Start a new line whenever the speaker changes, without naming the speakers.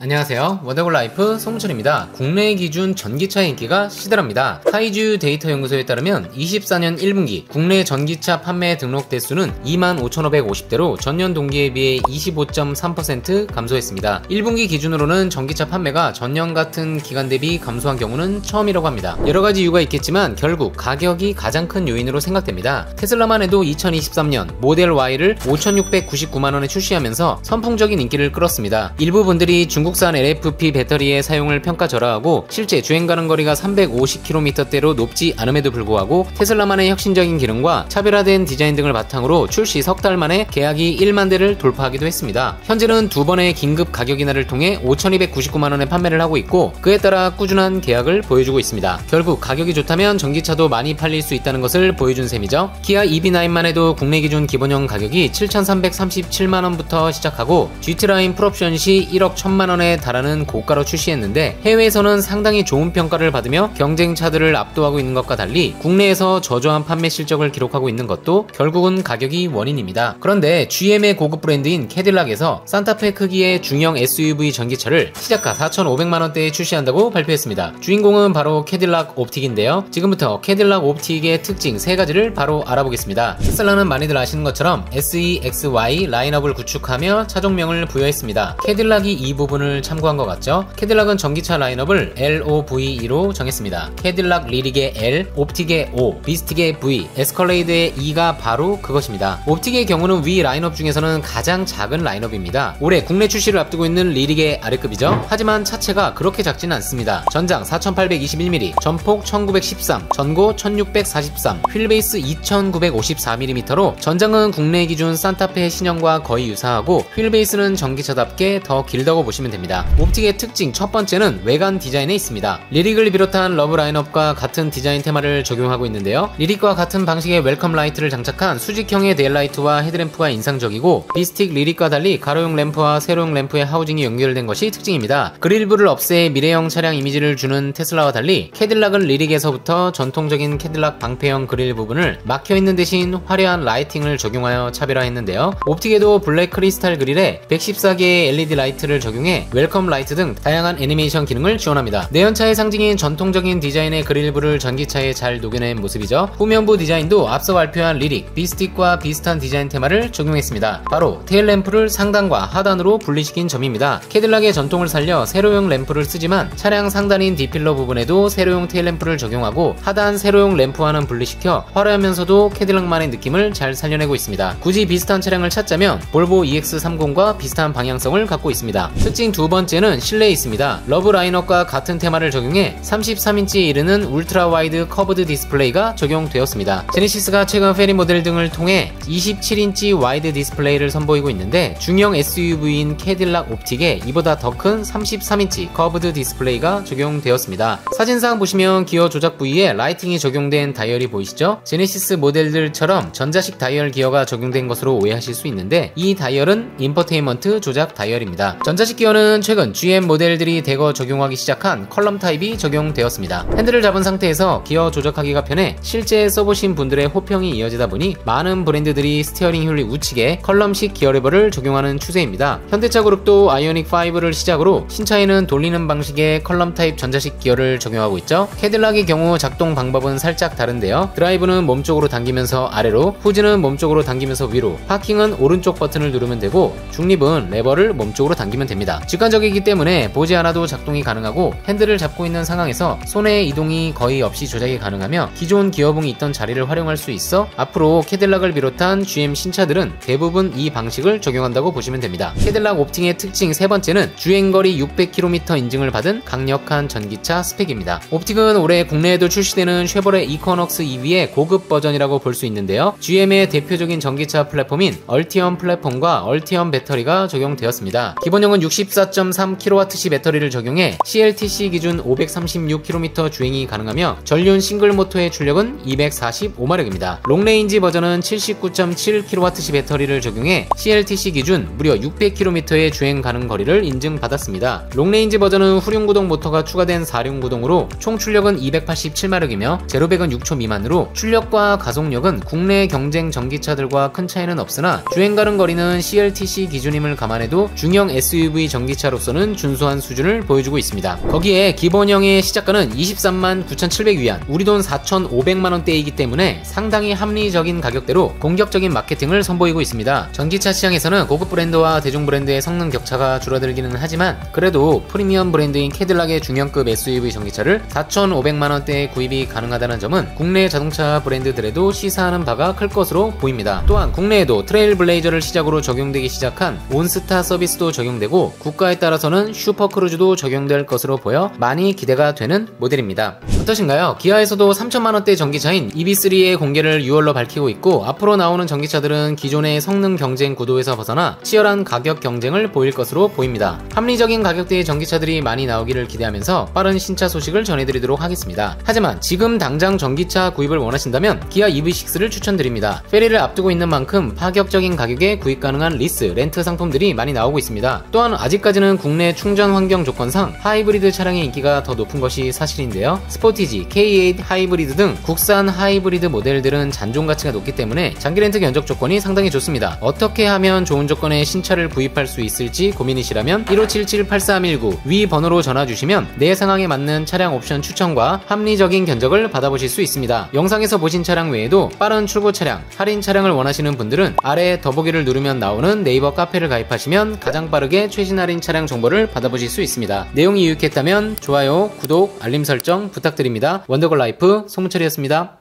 안녕하세요. 워더골라이프 송문철입니다. 국내 기준 전기차의 인기가 시들합니다. 타이주 데이터 연구소에 따르면 24년 1분기 국내 전기차 판매 등록 대수는 25,550대로 전년 동기에 비해 25.3% 감소했습니다. 1분기 기준으로는 전기차 판매가 전년 같은 기간 대비 감소한 경우는 처음이라고 합니다. 여러가지 이유가 있겠지만 결국 가격이 가장 큰 요인으로 생각됩니다. 테슬라만 해도 2023년 모델 Y를 5,699만원에 출시하면서 선풍적인 인기를 끌었습니다. 일부 분들이 중국산 LFP 배터리의 사용을 평가절하하고 실제 주행 가는 거리가 350km대로 높지 않음에도 불구하고 테슬라만의 혁신적인 기능과 차별화된 디자인 등을 바탕으로 출시 석 달 만에 계약이 1만 대를 돌파하기도 했습니다. 현재는 두 번의 긴급 가격 인하를 통해 5,299만원에 판매를 하고 있고 그에 따라 꾸준한 계약을 보여주고 있습니다. 결국 가격이 좋다면 전기차도 많이 팔릴 수 있다는 것을 보여준 셈이죠. 기아 EV9만 해도 국내 기준 기본형 가격이 7,337만원부터 시작하고 GT라인 풀옵션 시 1억 1,000만원에 달하는 고가로 출시했는데 해외에서는 상당히 좋은 평가를 받으며 경쟁차들을 압도하고 있는 것과 달리 국내에서 저조한 판매 실적을 기록하고 있는 것도 결국은 가격이 원인입니다. 그런데 GM의 고급 브랜드인 캐딜락에서 산타페 크기의 중형 SUV 전기차를 시작가 4,500만원대에 출시한다고 발표했습니다. 주인공은 바로 캐딜락 옵틱인데요. 지금부터 캐딜락 옵틱의 특징 3가지를 바로 알아보겠습니다. 테슬라는 많이들 아시는 것처럼 SE, XY 라인업을 구축하며 차종명을 부여했습니다. 캐딜락이 이 부분을 참고한 것 같죠? 캐딜락은 전기차 라인업을 LOVE로 정했습니다. 캐딜락 리릭의 L, 옵틱의 O, 비스틱의 V, 에스컬레이드의 E가 바로 그것입니다. 옵틱의 경우는 위 라인업 중에서는 가장 작은 라인업입니다. 올해 국내 출시를 앞두고 있는 리릭의 아래급이죠. 하지만 차체가 그렇게 작지는 않습니다. 전장 4,821mm, 전폭 1,913, 전고 1,643, 휠베이스 2,954mm로 전장은 국내 기준 산타페 신형과 거의 유사하고 휠베이스는 전기차답게 더 길다고 보시면 됩니다. 옵틱의 특징 첫 번째는 외관 디자인에 있습니다. 리릭을 비롯한 러브 라인업과 같은 디자인 테마를 적용하고 있는데요. 리릭과 같은 방식의 웰컴 라이트를 장착한 수직형의 데일라이트와 헤드램프가 인상적이고 비스틱 리릭과 달리 가로용 램프와 세로용 램프의 하우징이 연결된 것이 특징입니다. 그릴부를 없애 미래형 차량 이미지를 주는 테슬라와 달리 캐딜락은 리릭에서부터 전통적인 캐딜락 방패형 그릴 부분을 막혀있는 대신 화려한 라이팅을 적용하여 차별화했는데요. 옵틱에도 블랙 크리스탈 그릴에 114개의 LED 라이트를 적용해 웰컴 라이트 등 다양한 애니메이션 기능을 지원합니다. 내연차의 상징인 전통적인 디자인의 그릴부를 전기차에 잘 녹여낸 모습이죠. 후면부 디자인도 앞서 발표한 리릭, 비스틱과 비슷한 디자인 테마를 적용했습니다. 바로 테일램프를 상단과 하단으로 분리시킨 점입니다. 캐딜락의 전통을 살려 세로용 램프를 쓰지만 차량 상단인 D필러 부분에도 세로용 테일램프를 적용하고 하단 세로용 램프와는 분리시켜 화려하면서도 캐딜락만의 느낌을 잘 살려내고 있습니다. 굳이 비슷한 차량을 찾자면 볼보 EX30과 비슷한 방향성을 갖고 있습니다. 특징 두 번째는 실내에 있습니다. 러브 라인업과 같은 테마를 적용해 33인치에 이르는 울트라 와이드 커브드 디스플레이가 적용되었습니다. 제네시스가 최근 페리 모델 등을 통해 27인치 와이드 디스플레이를 선보이고 있는데 중형 SUV인 캐딜락 옵틱에 이보다 더 큰 33인치 커브드 디스플레이가 적용되었습니다. 사진상 보시면 기어 조작 부위에 라이팅이 적용된 다이얼이 보이시죠? 제네시스 모델들처럼 전자식 다이얼 기어가 적용된 것으로 오해하실 수 있는데 이 다이얼은 인포테인먼트 조작 다이얼입니다. 전자식 기어는 최근 GM 모델들이 대거 적용하기 시작한 컬럼 타입이 적용되었습니다. 핸들을 잡은 상태에서 기어 조작하기가 편해 실제 써보신 분들의 호평이 이어지다 보니 많은 브랜드들이 스티어링 휠 우측에 컬럼식 기어 레버를 적용하는 추세입니다. 현대차 그룹도 아이오닉 5를 시작으로 신차에는 돌리는 방식의 컬럼 타입 전자식 기어를 적용하고 있죠. 캐딜락의 경우 작동 방법은 살짝 다른데요. 드라이브는 몸쪽으로 당기면서 아래로, 후진은 몸쪽으로 당기면서 위로, 파킹은 오른쪽 버튼을 누르면 되고 중립은 레버를 몸쪽으로 당기면 됩니다. 직관적이기 때문에 보지 않아도 작동이 가능하고 핸들을 잡고 있는 상황에서 손의 이동이 거의 없이 조작이 가능하며 기존 기어봉이 있던 자리를 활용할 수 있어 앞으로 캐딜락을 비롯한 GM 신차들은 대부분 이 방식을 적용한다고 보시면 됩니다. 캐딜락 옵틱의 특징 세 번째는 주행거리 600km 인증을 받은 강력한 전기차 스펙입니다. 옵틱은 올해 국내에도 출시되는 쉐보레 이코넉스 EV의 고급 버전이라고 볼 수 있는데요. GM의 대표적인 전기차 플랫폼인 얼티엄 플랫폼과 얼티엄 배터리가 적용되었습니다. 기본형은 64.3kWh 배터리를 적용해 CLTC 기준 536km 주행이 가능하며 전륜 싱글 모터의 출력은 245마력입니다. 롱레인지 버전은 79.7kWh 배터리를 적용해 CLTC 기준 무려 600km의 주행 가능 거리를 인증받았습니다. 롱레인지 버전은 후륜구동 모터가 추가된 4륜구동으로 총 출력은 287마력이며 제로백은 6초 미만으로 출력과 가속력은 국내 경쟁 전기차들과 큰 차이는 없으나 주행 가능 거리는 CLTC 기준임을 감안해도 중형 SUV 전기 전기차로서는 준수한 수준을 보여주고 있습니다. 거기에 기본형의 시작가는 23만 9,700위안, 우리 돈 4,500만원대이기 때문에 상당히 합리적인 가격대로 공격적인 마케팅을 선보이고 있습니다. 전기차 시장에서는 고급 브랜드와 대중 브랜드의 성능 격차가 줄어들기는 하지만 그래도 프리미엄 브랜드인 캐딜락의 중형급 SUV 전기차를 4,500만원대에 구입이 가능하다는 점은 국내 자동차 브랜드들에도 시사하는 바가 클 것으로 보입니다. 또한 국내에도 트레일블레이저를 시작으로 적용되기 시작한 온스타 서비스도 적용되고 국가에 따라서는 슈퍼크루즈도 적용될 것으로 보여 많이 기대가 되는 모델입니다. 어떠신가요? 기아에서도 3천만원대 전기차인 EV3의 공개를 6월로 밝히고 있고 앞으로 나오는 전기차들은 기존의 성능 경쟁 구도에서 벗어나 치열한 가격 경쟁을 보일 것으로 보입니다. 합리적인 가격대의 전기차들이 많이 나오기를 기대하면서 빠른 신차 소식을 전해드리도록 하겠습니다. 하지만 지금 당장 전기차 구입을 원하신다면 기아 EV6를 추천드립니다. 페리를 앞두고 있는 만큼 파격적인 가격에 구입 가능한 리스, 렌트 상품들이 많이 나오고 있습니다. 또한 아직까지는 국내 충전 환경 조건상 하이브리드 차량의 인기가 더 높은 것이 사실인데요. 스포티지, K8 하이브리드 등 국산 하이브리드 모델들은 잔존 가치가 높기 때문에 장기 렌트 견적 조건이 상당히 좋습니다. 어떻게 하면 좋은 조건의 신차를 구입할 수 있을지 고민이시라면 1577-8319 위 번호로 전화 주시면 내 상황에 맞는 차량 옵션 추천과 합리적인 견적을 받아보실 수 있습니다. 영상에서 보신 차량 외에도 빠른 출고 차량, 할인 차량을 원하시는 분들은 아래 더보기를 누르면 나오는 네이버 카페를 가입하시면 가장 빠르게 최신 할인 차량 정보를 받아보실 수 있습니다. 내용이 유익했다면 좋아요, 구독, 알림 설정 부탁드립니다. 원더걸라이프 송문철이었습니다.